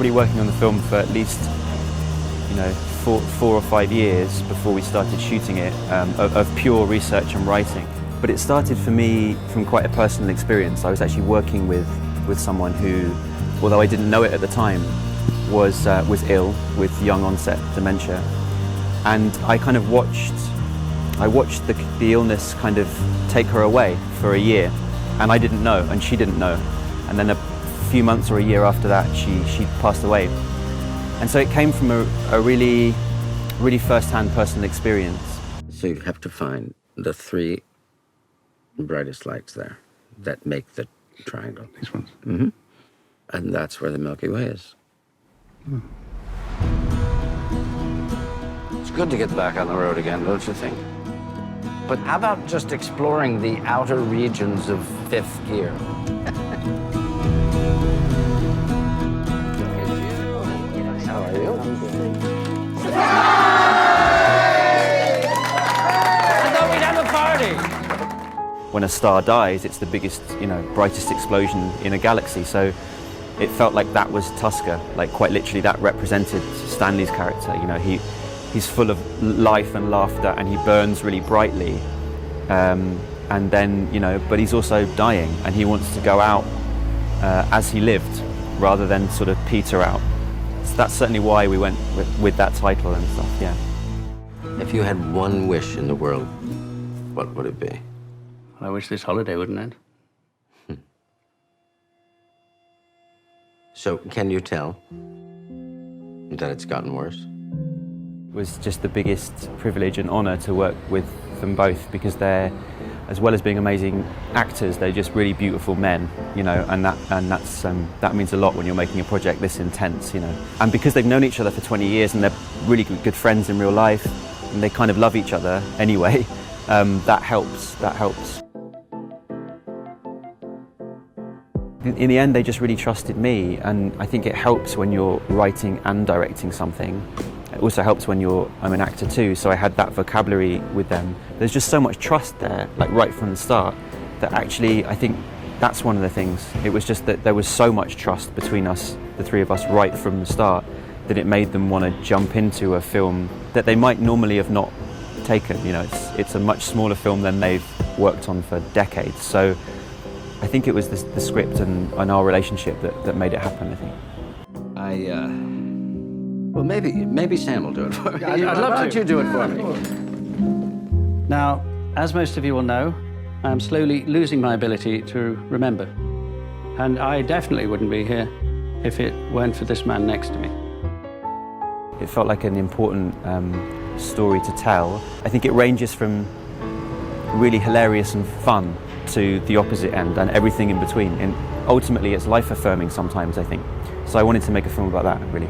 probably working on the film for at least, you know, four or 5 years before we started shooting it, of pure research and writing. But it started for me from quite a personal experience. I was actually working with someone who, although I didn't know it at the time, was ill with young onset dementia. And I kind of watched the illness kind of take her away for a year. And I didn't know, and she didn't know. And then a few months or a year after that, she passed away. And so it came from a really, really first-hand personal experience. So you have to find the 3 brightest lights there that make the triangle. These ones? Mm-hmm. And that's where the Milky Way is. Hmm. It's good to get back on the road again, don't you think? But how about just exploring the outer regions of 5th gear? How are you? I thought we'd have a party. When a star dies, it's the biggest, you know, brightest explosion in a galaxy. So it felt like that was Tusker, like quite literally that represented Stanley's character. You know, he's full of life and laughter, and he burns really brightly. And then, you know, but he's also dying, and he wants to go out as he lived, rather than sort of peter out. So that's certainly why we went with that title and stuff, yeah. If you had one wish in the world, what would it be? I wish this holiday wouldn't end. So, can you tell that it's gotten worse? It was just the biggest privilege and honour to work with them both, because they're, as well as being amazing actors, they're just really beautiful men, you know, and that means a lot when you're making a project this intense, you know. And because they've known each other for 20 years and they're really good friends in real life, and they kind of love each other anyway, that helps. In the end, they just really trusted me, and I think it helps when you're writing and directing something. It also helps when I'm an actor too, so I had that vocabulary with them. There's just so much trust there, like right from the start, that actually I think that's one of the things. It was just that there was so much trust between us, the 3 of us, right from the start, that it made them want to jump into a film that they might normally have not taken. You know, it's a much smaller film than they've worked on for decades. So I think it was the script and our relationship that made it happen, I think. Well, maybe Sam will do it for me. I'd love to. Why don't you do it for me? Now, as most of you will know, I am slowly losing my ability to remember. And I definitely wouldn't be here if it weren't for this man next to me. It felt like an important story to tell. I think it ranges from really hilarious and fun to the opposite end and everything in between. And ultimately, it's life-affirming sometimes, I think. So I wanted to make a film about that, really.